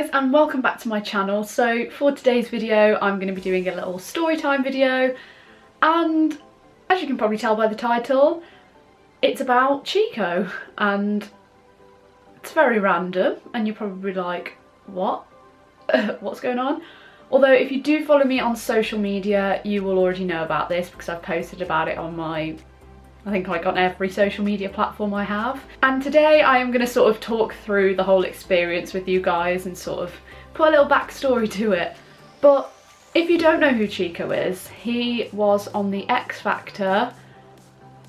guys, and welcome back to my channel. So for today's video I'm going to be doing a little story time video, and as you can probably tell by the title, it's about Chico, and it's very random and you're probably like, what? What's going on? Although if you do follow me on social media you will already know about this because I've posted about it on my, I think like on every social media platform I have. And today I am going to sort of talk through the whole experience with you guys and sort of put a little backstory to it. But if you don't know who Chico is, he was on the X Factor,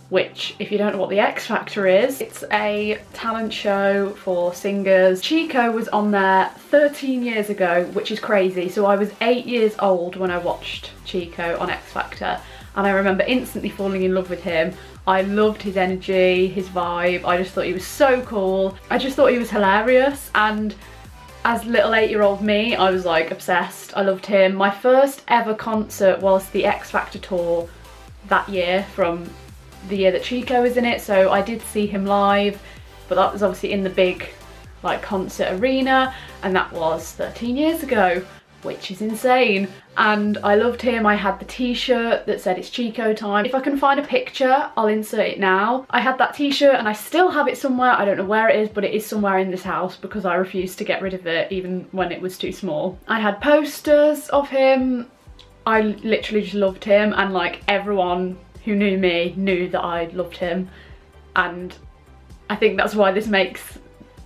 which if you don't know what the X Factor is, it's a talent show for singers. Chico was on there 13 years ago, which is crazy. So I was 8 years old when I watched Chico on X Factor, and I remember instantly falling in love with him. I loved his energy, his vibe. I just thought he was so cool. I just thought he was hilarious, and as little 8-year-old me, I was like obsessed. I loved him. My first ever concert was the X Factor tour that year, from the year that Chico was in it, so I did see him live, but that was obviously in the big like concert arena, and that was 13 years ago, which is insane. And I loved him. I had the t-shirt that said it's Chico time. If I can find a picture I'll insert it now. I had that t-shirt and I still have it somewhere. I don't know where it is, but it is somewhere in this house because I refused to get rid of it even when it was too small. I had posters of him. I literally just loved him, and like everyone who knew me knew that I loved him, and I think that's why this makes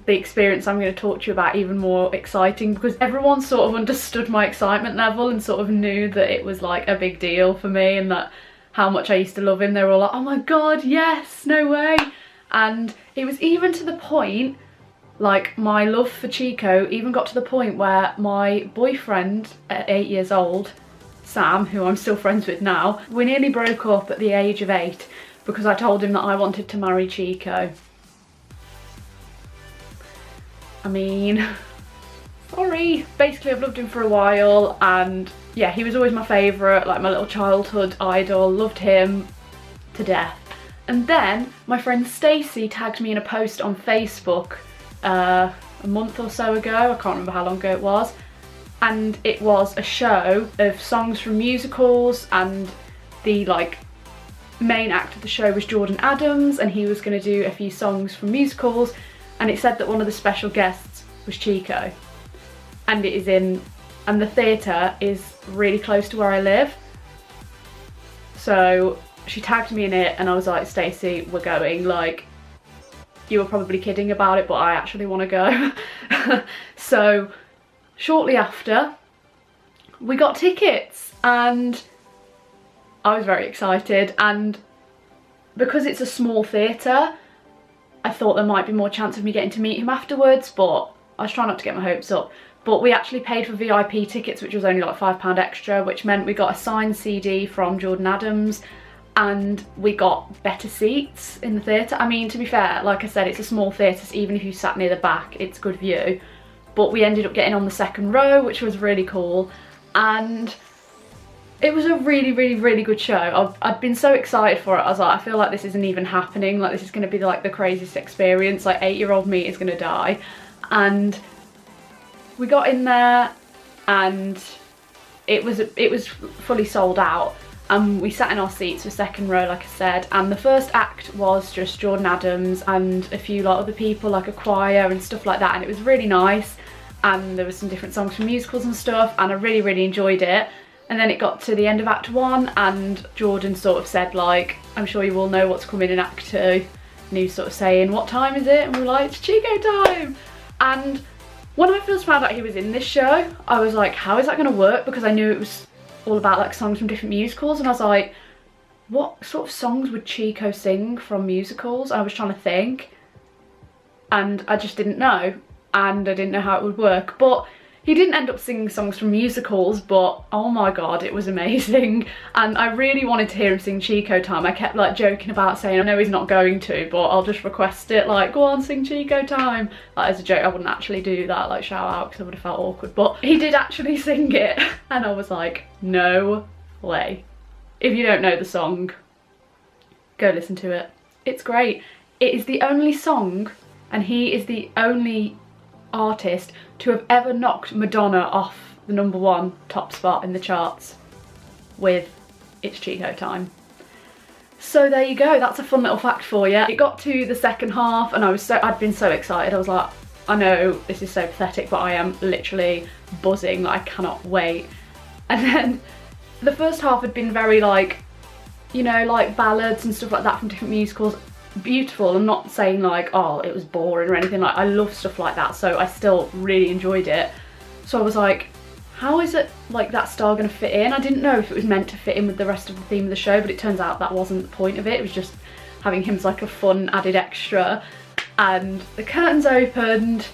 the experience I'm going to talk to you about even more exciting, because everyone sort of understood my excitement level and sort of knew that it was like a big deal for me and that how much I used to love him. They were all like, oh my god, yes, no way. And it was even to the point, like my love for Chico even got to the point where my boyfriend at 8 years old, Sam, who I'm still friends with now, we nearly broke up at the age of 8 because I told him that I wanted to marry Chico. I mean, sorry. Basically I've loved him for a while, and yeah, he was always my favourite, like my little childhood idol. Loved him to death. And then my friend Stacey tagged me in a post on Facebook a month or so ago, I can't remember how long ago it was, and it was a show of songs from musicals, and the like main act of the show was Jordan Adams, and he was going to do a few songs from musicals, and it said that one of the special guests was Chico, and it is in, and the theatre is really close to where I live. So she tagged me in it and I was like, Stacey, we're going. Like, you were probably kidding about it, but I actually want to go. So shortly after we got tickets and I was very excited, and because it's a small theatre I thought there might be more chance of me getting to meet him afterwards, but I was trying not to get my hopes up. But we actually paid for VIP tickets, which was only like £5 extra, which meant we got a signed CD from Jordan Adams and we got better seats in the theatre. I mean, to be fair, like I said, it's a small theatre, so even if you sat near the back it's good view. But we ended up getting on the second row, which was really cool, and it was a really good show. I'd been so excited for it. I was like, I feel like this isn't even happening, like this is going to be like the craziest experience, like 8-year-old me is going to die. And we got in there and it was fully sold out, and we sat in our seats for second row, like I said, and the first act was just Jordan Adams and a few like other people, like a choir and stuff like that, and it was really nice, and there was some different songs from musicals and stuff, and I really enjoyed it. And then it got to the end of Act 1 and Jordan sort of said like, I'm sure you all know what's coming in Act 2, and he was sort of saying, what time is it? And we were like, it's Chico time. And when I first found out he was in this show, I was like, how is that going to work? Because I knew it was all about like songs from different musicals, and I was like, what sort of songs would Chico sing from musicals? I was trying to think and I just didn't know, and I didn't know how it would work. But he didn't end up singing songs from musicals, but oh my god, it was amazing. And I really wanted to hear him sing Chico Time. I kept like joking about saying, I know he's not going to, but I'll just request it, like, go on, sing Chico Time. Like, as a joke, I wouldn't actually do that, like shout out, because I would have felt awkward. But he did actually sing it, and I was like, no way. If you don't know the song, go listen to it. It's great. It is the only song, and he is the only artist to have ever knocked Madonna off the #1 top spot in the charts with It's Chico Time. So there you go, that's a fun little fact for you. It got to the second half and I'd been so excited. I was like, I know this is so pathetic, but I am literally buzzing, like, I cannot wait. And then the first half had been very like, you know, like ballads and stuff like that from different musicals. Beautiful. I'm not saying like, oh, it was boring or anything. Like, I love stuff like that, so I still really enjoyed it. So I was like, how is it like that star gonna fit in? I didn't know if it was meant to fit in with the rest of the theme of the show, but it turns out that wasn't the point of it. It was just having him as like a fun added extra. And the curtains opened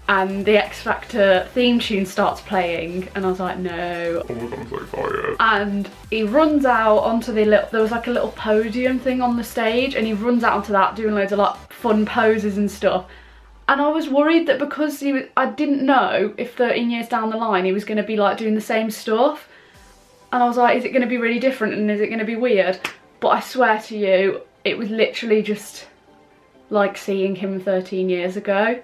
and the X Factor theme tune starts playing and I was like, no. Oh my god, I'm so excited. And he runs out onto the little, there was like a little podium thing on the stage, and he runs out onto that doing loads of like fun poses and stuff. And I was worried that because I didn't know if 13 years down the line he was going to be like doing the same stuff. And I was like, is it going to be really different and is it going to be weird? But I swear to you, it was literally just like seeing him 13 years ago.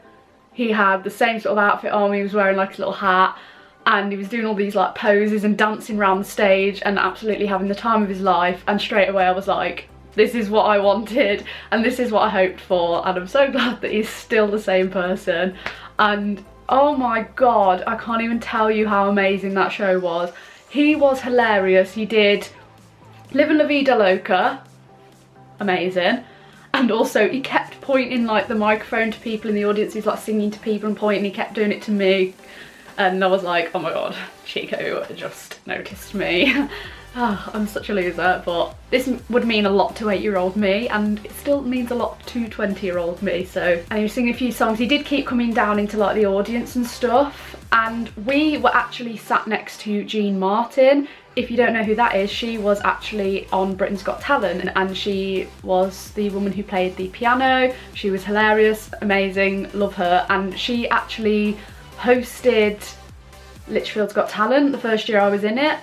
He had the same sort of outfit on, he was wearing like a little hat, and he was doing all these like poses and dancing around the stage and absolutely having the time of his life. And straight away I was like, this is what I wanted and this is what I hoped for, and I'm so glad that he's still the same person. And oh my god, I can't even tell you how amazing that show was. He was hilarious. He did Livin' La Vida Loca, amazing. And also he kept pointing like the microphone to people in the audience. He was like singing to people and pointing, he kept doing it to me. And I was like, oh my god, Chico just noticed me. Oh, I'm such a loser, but this would mean a lot to 8-year-old me, and it still means a lot to 20-year-old me. So, and he was singing a few songs. He did keep coming down into like the audience and stuff, and we were actually sat next to Jean Martin. If you don't know who that is, she was actually on Britain's Got Talent, and she was the woman who played the piano. She was hilarious, amazing, love her, and she actually hosted Lichfield's Got Talent the first year I was in it.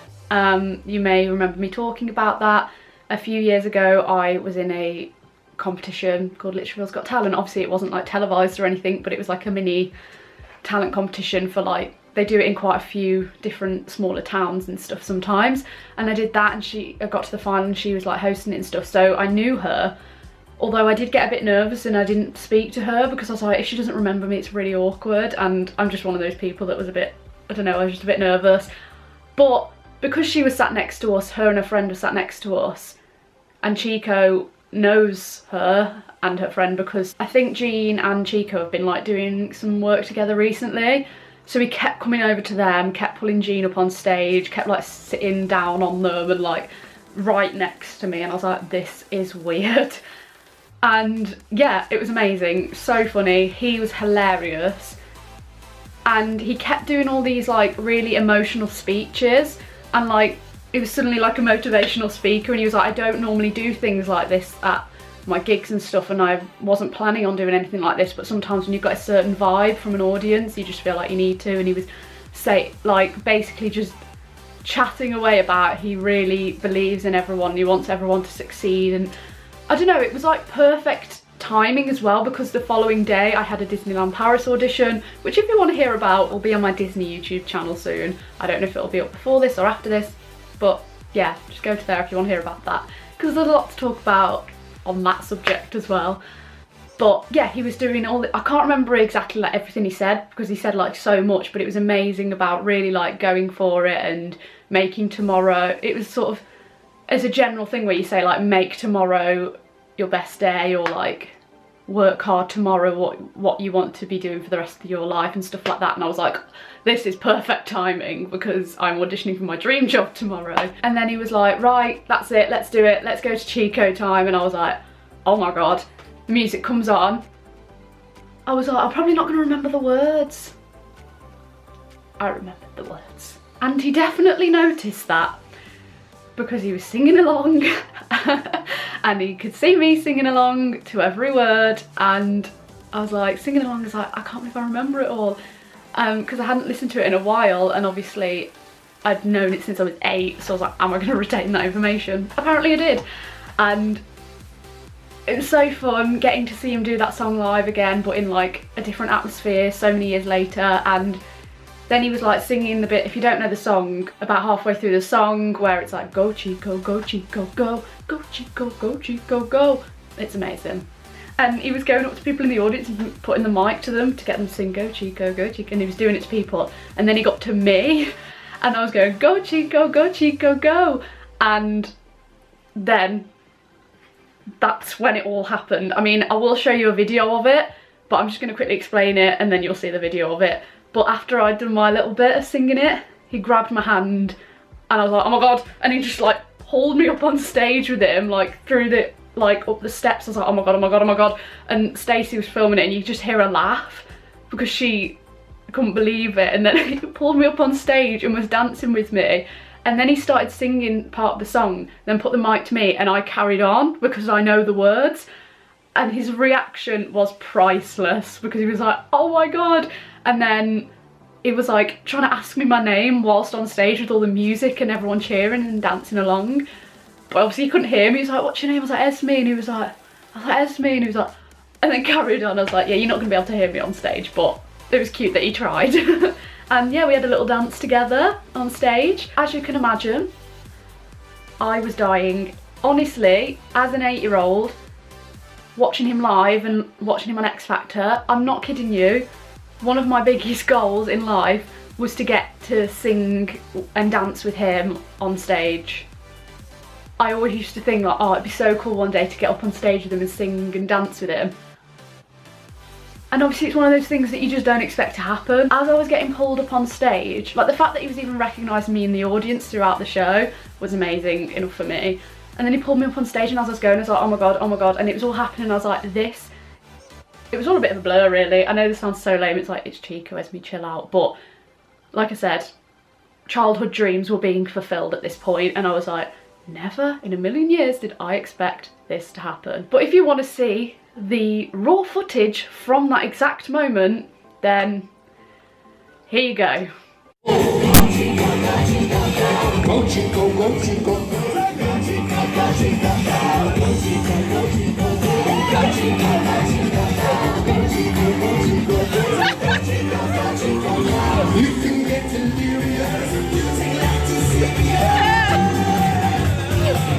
You may remember me talking about that. A few years ago I was in a competition called Lichfield's Got Talent. Obviously it wasn't like televised or anything, but it was like a mini talent competition for like, they do it in quite a few different smaller towns and stuff sometimes. And I did that, and I got to the final and she was like hosting it and stuff, so I knew her. Although I did get a bit nervous and I didn't speak to her because I was like, if she doesn't remember me it's really awkward, and I'm just one of those people that was a bit, I don't know, I was just a bit nervous. But because she was sat next to us, her and her friend were sat next to us, and Chico knows her and her friend because I think Jean and Chico have been like doing some work together recently. So he kept coming over to them, kept pulling Jean up on stage, kept like sitting down on them and like right next to me, and I was like, this is weird. And yeah, it was amazing, so funny, he was hilarious. And he kept doing all these like really emotional speeches, and like it was suddenly like a motivational speaker, and he was like, I don't normally do things like this at my gigs and stuff, and I wasn't planning on doing anything like this, but sometimes when you've got a certain vibe from an audience you just feel like you need to. And he was basically just chatting away about he really believes in everyone, he wants everyone to succeed. And I don't know, it was like perfect timing as well, because the following day I had a Disneyland Paris audition, which if you want to hear about will be on my Disney YouTube channel soon. I don't know if it'll be up before this or after this, but yeah, just go to there if you want to hear about that, because there's a lot to talk about on that subject as well. But yeah, he was doing all I can't remember exactly like everything he said, because he said like so much, but it was amazing about really like going for it and making tomorrow. It was sort of as a general thing where you say like make tomorrow your best day, or like work hard tomorrow, what you want to be doing for the rest of your life and stuff like that. And I was like, this is perfect timing because I'm auditioning for my dream job tomorrow. And then he was like, right, that's it, let's do it, let's go to Chico time. And I was like, oh my god, the music comes on. I was like, I'm probably not going to remember the words. I remembered the words. And he definitely noticed that, because he was singing along and he could see me singing along to every word, and I was like singing along, I was like, I can't believe I remember it all, because I hadn't listened to it in a while, and obviously I'd known it since I was 8, so I was like, am I going to retain that information? Apparently I did. And it was so fun getting to see him do that song live again, but in like a different atmosphere so many years later. And then he was like singing the bit, if you don't know the song, about halfway through the song where it's like, go Chico, go Chico, go, go Chico, go Chico, go. It's amazing. And he was going up to people in the audience and putting the mic to them to get them to sing go Chico, and he was doing it to people. And then he got to me and I was going, go Chico, go. And then that's when it all happened. I mean, I will show you a video of it, but I'm just going to quickly explain it and then you'll see the video of it. But after I'd done my little bit of singing it, he grabbed my hand and I was like, oh my god, and he just like hauled me up on stage with him, like through the, like up the steps. I was like, oh my god, oh my god, oh my god. And Stacey was filming it and you could just hear her laugh because she couldn't believe it. And then he pulled me up on stage and was dancing with me. And then he started singing part of the song, then put the mic to me and I carried on because I know the words. And his reaction was priceless because he was like, oh my god. And then he was like trying to ask me my name whilst on stage with all the music and everyone cheering and dancing along. But obviously he couldn't hear me. He was like, what's your name? I was like, Esme. And he was like, I was like, Esme. And he was like, and then carried on. I was like, yeah, you're not going to be able to hear me on stage. But it was cute that he tried. And yeah, we had a little dance together on stage. As you can imagine, I was dying. Honestly, as an 8-year-old, watching him live and watching him on X Factor, I'm not kidding you, one of my biggest goals in life was to get to sing and dance with him on stage. I always used to think like, oh, it'd be so cool one day to get up on stage with him and sing and dance with him. And obviously it's one of those things that you just don't expect to happen. As I was getting pulled up on stage, like the fact that he was even recognising me in the audience throughout the show was amazing enough for me. And then he pulled me up on stage and as I was going, I was like, oh my god, and it was all happening. I was like, this. It was all a bit of a blur really. I know this sounds so lame, it's like, it's Chico, Esme, chill out. But like I said, childhood dreams were being fulfilled at this point and I was like, never in a million years did I expect this to happen. But if you want to see the raw footage from that exact moment, then here you go.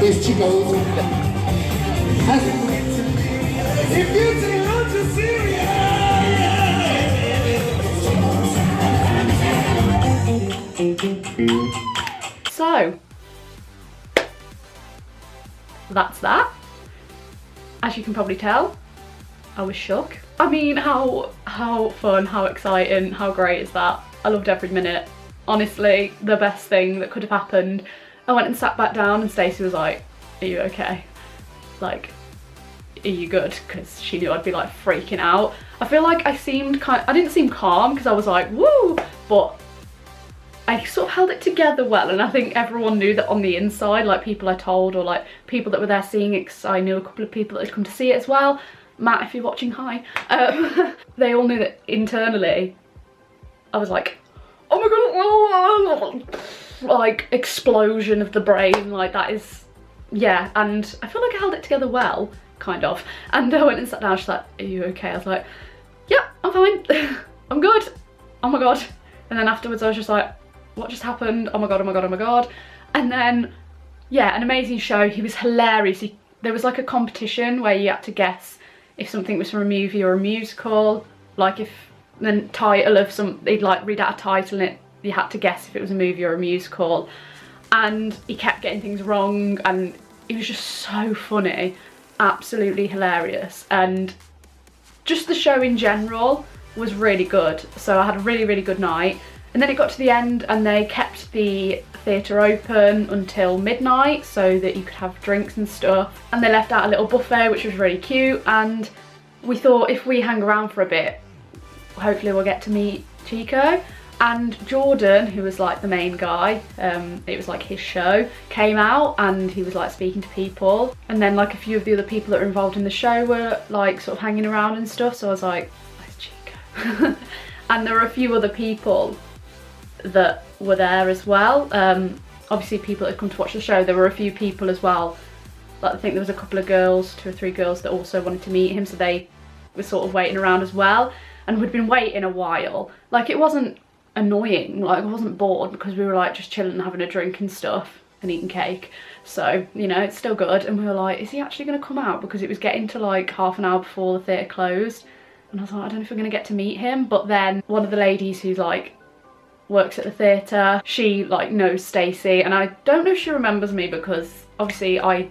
It's Chico's. If you take on to serious. So that's that. As you can probably tell, I was shook. I mean, how fun, how exciting, how great is that? I loved every minute. Honestly, the best thing that could have happened. I went and sat back down and Stacey was like, are you okay? Like, are you good? Because she knew I'd be like freaking out. I feel like I didn't seem calm because I was like, woo, but I sort of held it together well, and I think everyone knew that on the inside, like people I told or like people that were there seeing it, because I knew a couple of people that had come to see it as well. Matt, if you're watching, hi. They all knew that internally I was like, oh my god, like explosion of the brain, like that is, yeah. And I feel like I held it together well, kind of. And I went and sat down, she's like, are you okay? I was like, yeah, I'm fine. I'm good. Oh my god. And then afterwards I was just like, what just happened? Oh my god, oh my god, oh my god. And then, yeah, an amazing show. He was hilarious. There was like a competition where you had to guess if something was from a movie or a musical. Like if the title of they'd like read out a title and you had to guess if it was a movie or a musical. And he kept getting things wrong and it was just so funny. Absolutely hilarious. And just the show in general was really good. So I had a really, really good night. And then it got to the end and they kept the theatre open until midnight so that you could have drinks and stuff. And they left out a little buffet, which was really cute. And we thought if we hang around for a bit, hopefully we'll get to meet Chico. And Jordan, who was like the main guy, it was like his show, came out and he was like speaking to people. And then like a few of the other people that were involved in the show were like sort of hanging around and stuff. So I was like, where's Chico? And there were a few other people that were there as well. Obviously people that had come to watch the show, there were a few people as well Like I think there was a couple of girls, 2 or 3 girls that also wanted to meet him, so they were sort of waiting around as well. And we'd been waiting a while. Like it wasn't annoying, like I wasn't bored because we were like just chilling and having a drink and stuff and eating cake. So, you know, it's still good. And we were like, is he actually going to come out? Because it was getting to like half an hour before the theatre closed. And I was like, I don't know if we're going to get to meet him. But then one of the ladies who's like works at the theatre, she like knows Stacey, and I don't know if she remembers me because obviously I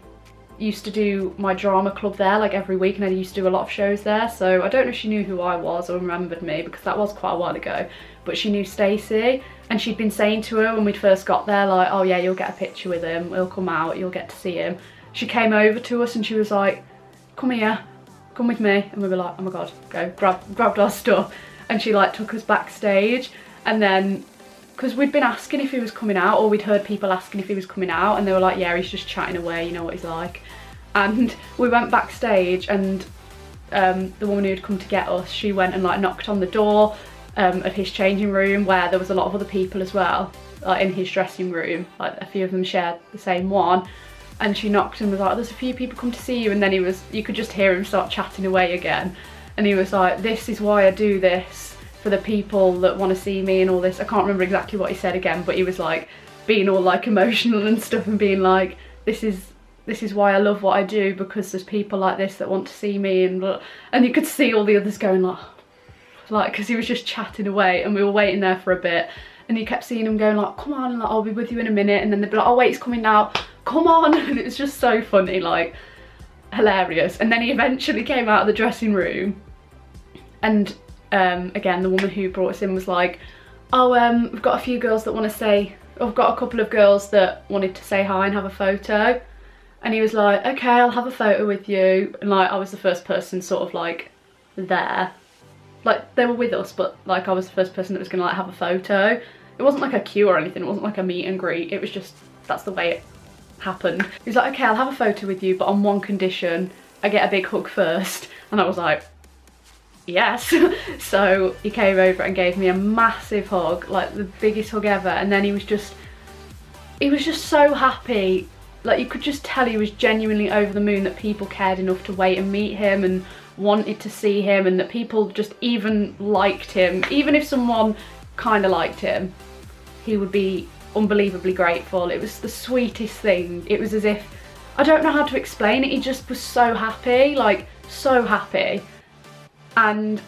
used to do my drama club there like every week, and I used to do a lot of shows there, so I don't know if she knew who I was or remembered me because that was quite a while ago. But she knew Stacey, and she'd been saying to her when we'd first got there, like, oh yeah, you'll get a picture with him, he'll come out, you'll get to see him. She came over to us and she was like, come here, come with me. And we were like, oh my god, go, grabbed our stuff. And she like took us backstage, and then because we'd been asking if he was coming out, or we'd heard people asking if he was coming out, and they were like, yeah, he's just chatting away, you know what he's like. And we went backstage, and the woman who had come to get us, she went and like knocked on the door of his changing room, where there was a lot of other people as well, like in his dressing room, like a few of them shared the same one. And she knocked and was like, oh, there's a few people come to see you. And then you could just hear him start chatting away again. And he was like, this is why I do this, for the people that want to see me and all this. I can't remember exactly what he said again, but he was like being all like emotional and stuff and being like, this is why I love what I do, because there's people like this that want to see me. And you could see all the others going like, because he was just chatting away, and we were waiting there for a bit, and you kept seeing him going like, come on, like, I'll be with you in a minute. And then they'd be like, oh wait, he's coming now, come on. And it was just so funny, like hilarious. And then he eventually came out of the dressing room, and again, the woman who brought us in was like, oh, we've got a few girls that want to say, I've got a couple of girls that wanted to say hi and have a photo. And he was like, okay, I'll have a photo with you. And like, I was the first person sort of like there. Like they were with us, but like I was the first person that was gonna like have a photo. It wasn't like a queue or anything, it wasn't like a meet and greet, it was just, that's the way it happened. He was like, okay, I'll have a photo with you, but on one condition, I get a big hug first. And I was like, yes. So he came over and gave me a massive hug, like the biggest hug ever. And then he was just so happy. Like you could just tell he was genuinely over the moon that people cared enough to wait and meet him and wanted to see him, and that people just even liked him. Even if someone kind of liked him, he would be unbelievably grateful. It was the sweetest thing. It was as if, I don't know how to explain it, he just was so happy, like so happy. And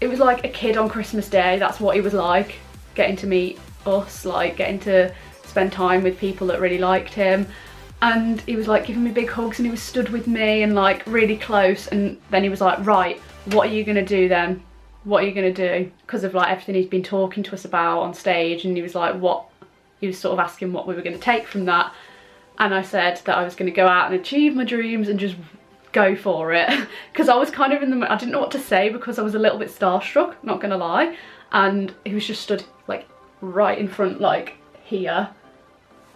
it was like a kid on Christmas Day. That's what he was like, getting to meet us, like getting to spend time with people that really liked him. And he was like giving me big hugs, and he was stood with me and like really close. And then he was like, right, what are you gonna do then? What are you gonna do? Because of like everything he's been talking to us about on stage. And he was like, he was sort of asking what we were gonna take from that. And I said that I was gonna go out and achieve my dreams and just go for it. Because I was kind of I didn't know what to say because I was a little bit starstruck, not gonna lie. And he was just stood like right in front, like here.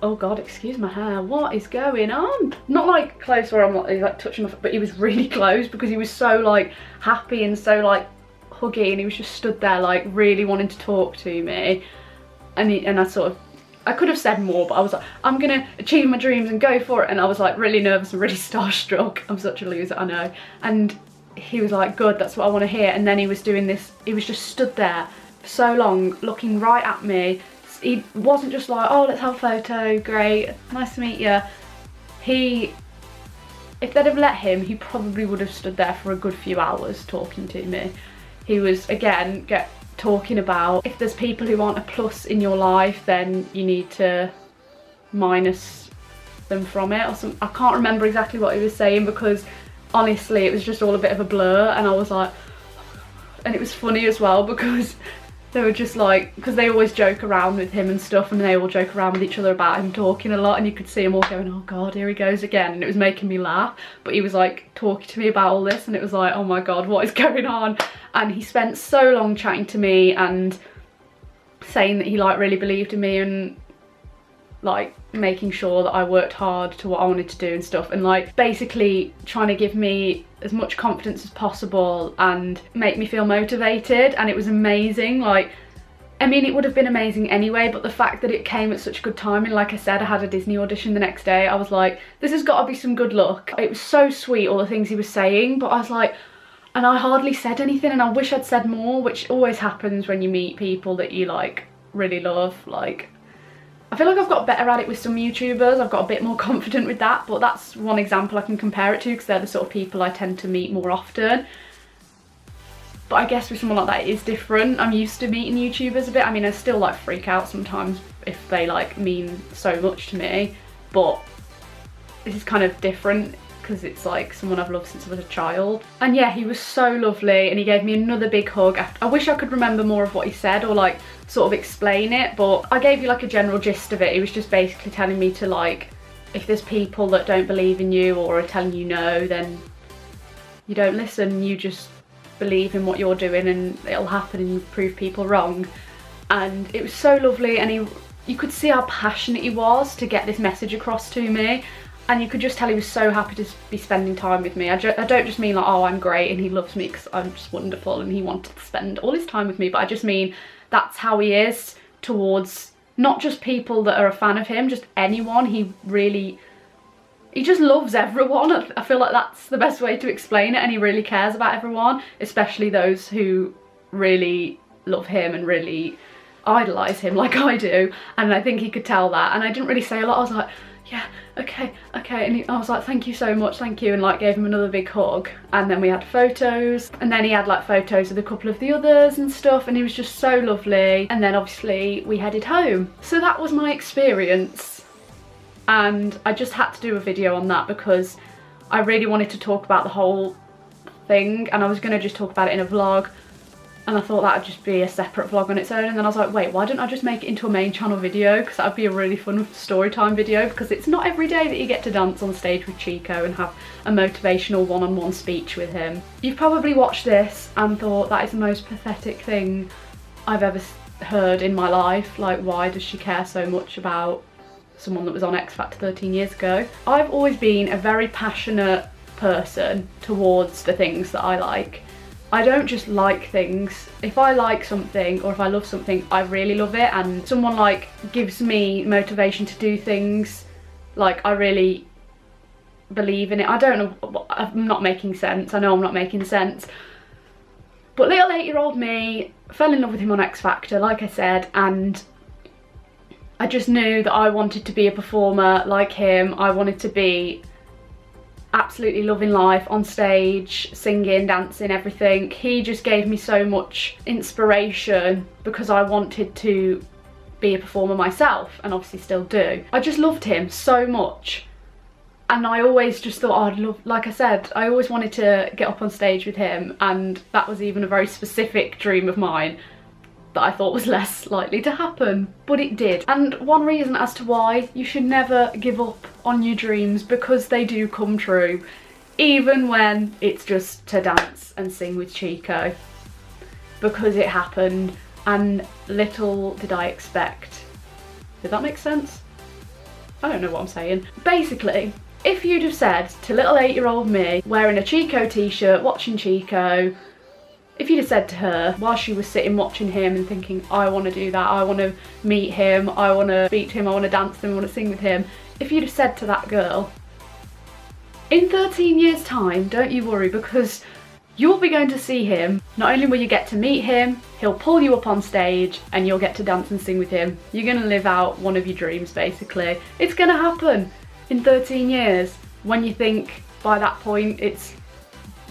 Oh god, excuse my hair, what is going on? Not like close where I'm like touching my foot, but he was really close because he was so like happy and so like huggy, and he was just stood there like really wanting to talk to me. And I could have said more, but I was like, I'm gonna achieve my dreams and go for it. And I was like really nervous and really starstruck. I'm such a loser, I know. And he was like, good, that's what I want to hear. And then he was doing this, he was just stood there for so long looking right at me. He wasn't just like, oh, let's have a photo, great, nice to meet you. If they'd have let him, he probably would have stood there for a good few hours talking to me. He was, again, talking about if there's people who aren't a plus in your life, then you need to minus them from it or something. I can't remember exactly what he was saying because honestly it was just all a bit of a blur. And I was like, and it was funny as well because they were just like, because they always joke around with him and stuff, and they all joke around with each other about him talking a lot, and you could see him all going, oh god, here he goes again. And it was making me laugh, but he was like talking to me about all this, and it was like, oh my god, what is going on? And he spent so long chatting to me and saying that he like really believed in me, and like making sure that I worked hard to what I wanted to do and stuff, and like basically trying to give me as much confidence as possible and make me feel motivated. And it was amazing. Like I mean, it would have been amazing anyway, but the fact that it came at such good timing, like I said, I had a Disney audition the next day. I was like, this has got to be some good luck. It was so sweet, all the things he was saying, but I was like, and I hardly said anything, and I wish I'd said more, which always happens when you meet people that you like really love. Like, I feel like I've got better at it with some YouTubers. I've got a bit more confident with that, but that's one example I can compare it to because they're the sort of people I tend to meet more often. But I guess with someone like that it is different. I'm used to meeting YouTubers a bit. I mean, I still like freak out sometimes if they like mean so much to me, but this is kind of different because it's like someone I've loved since I was a child. And yeah, he was so lovely and he gave me another big hug. I wish I could remember more of what he said or like sort of explain it, but I gave you like a general gist of it. He was just basically telling me to like, if there's people that don't believe in you or are telling you no, then you don't listen, you just believe in what you're doing and it'll happen and you prove people wrong. And it was so lovely, and you could see how passionate he was to get this message across to me, and you could just tell he was so happy to be spending time with me. I don't just mean like, oh, I'm great and he loves me because I'm just wonderful and he wanted to spend all his time with me, but I just mean that's how he is towards not just people that are a fan of him, just anyone. He just loves everyone. I feel like that's the best way to explain it, and he really cares about everyone, especially those who really love him and really idolise him like I do, and I think he could tell that. And I didn't really say a lot. I was like, yeah, okay, and I was like, thank you so much, thank you, and like gave him another big hug. And then we had photos, and then he had like photos of a couple of the others and stuff, and he was just so lovely. And then obviously we headed home. So that was my experience. And I just had to do a video on that because I really wanted to talk about the whole thing, and I was going to just talk about it in a vlog, and I thought that would just be a separate vlog on its own. And then I was like, wait, why don't I just make it into a main channel video, because that would be a really fun story time video, because it's not every day that you get to dance on stage with Chico and have a motivational one-on-one speech with him. You've probably watched this and thought that is the most pathetic thing I've ever heard in my life. Like, why does she care so much about someone that was on X Factor 13 years ago? I've always been a very passionate person towards the things that I like. I don't just like things. If I like something or if I love something, I really love it, and someone like gives me motivation to do things, like I really believe in it. I don't know, I'm not making sense. I know I'm not making sense. But little 8-year-old me fell in love with him on X Factor, like I said, and I just knew that I wanted to be a performer like him. I wanted to be absolutely loving life on stage, singing, dancing, everything. He just gave me so much inspiration because I wanted to be a performer myself, and obviously still do. I just loved him so much, and I always just thought, oh, I'd love, like I said, I always wanted to get up on stage with him, and that was even a very specific dream of mine that I thought was less likely to happen, but it did. And one reason as to why you should never give up on your dreams, because they do come true, even when it's just to dance and sing with Chico, because it happened, and little did I expect. Did that make sense? I don't know what I'm saying. Basically, if you'd have said to little 8-year-old me, wearing a Chico t-shirt, watching Chico, if you'd have said to her while she was sitting watching him and thinking, I want to do that, I want to meet him, I want to speak to him, I want to dance with him, I want to sing with him, if you'd have said to that girl, in 13 years time, don't you worry, because you'll be going to see him, not only will you get to meet him, he'll pull you up on stage and you'll get to dance and sing with him. You're going to live out one of your dreams, basically. It's going to happen in 13 years, when you think by that point it's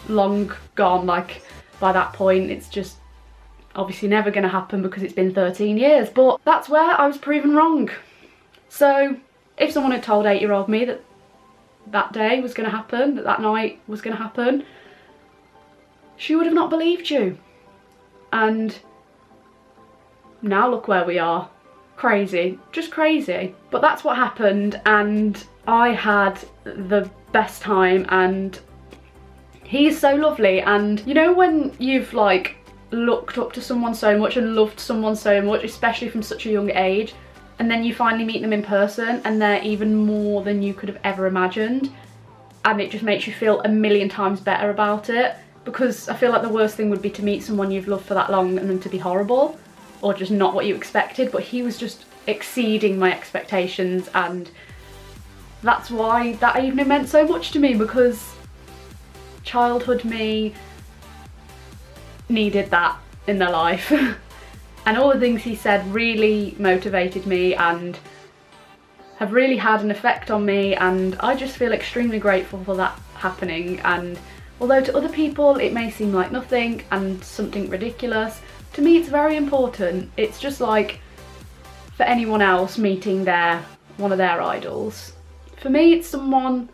long gone, like by that point it's just obviously never going to happen because it's been 13 years. But that's where I was proven wrong. So if someone had told 8-year-old me that that day was going to happen, that that night was going to happen, she would have not believed you. And now look where we are. Crazy, just crazy. But that's what happened, and I had the best time, and he's so lovely. And you know when you've like looked up to someone so much and loved someone so much, especially from such a young age, and then you finally meet them in person and they're even more than you could have ever imagined, and it just makes you feel a million times better about it, because I feel like the worst thing would be to meet someone you've loved for that long and then to be horrible, or just not what you expected, but he was just exceeding my expectations, and that's why that evening meant so much to me, because childhood me needed that in their life. And all the things he said really motivated me and have really had an effect on me, and I just feel extremely grateful for that happening. And although to other people it may seem like nothing and something ridiculous, to me it's very important. It's just like for anyone else meeting one of their idols. For me it's someone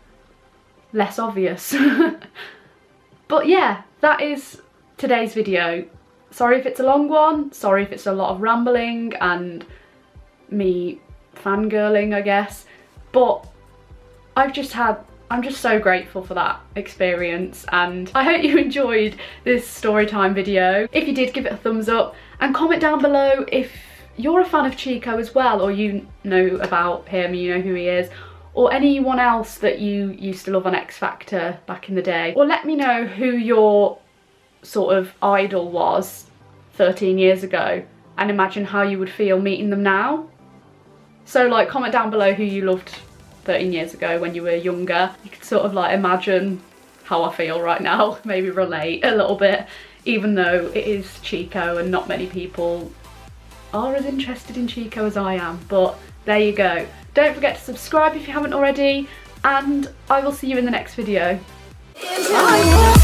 less obvious. But yeah, that is today's video. Sorry if it's a long one, sorry if it's a lot of rambling and me fangirling, I guess, but I'm just so grateful for that experience, and I hope you enjoyed this story time video. If you did, give it a thumbs up and comment down below if you're a fan of Chico as well, or you know about him, you know who he is, or anyone else that you used to love on X Factor back in the day. Or let me know who your sort of idol was 13 years ago, and imagine how you would feel meeting them now. So like, comment down below who you loved 13 years ago when you were younger. You could sort of like imagine how I feel right now, maybe relate a little bit, even though it is Chico and not many people are as interested in Chico as I am. But there you go. Don't forget to subscribe if you haven't already, and I will see you in the next video. Bye.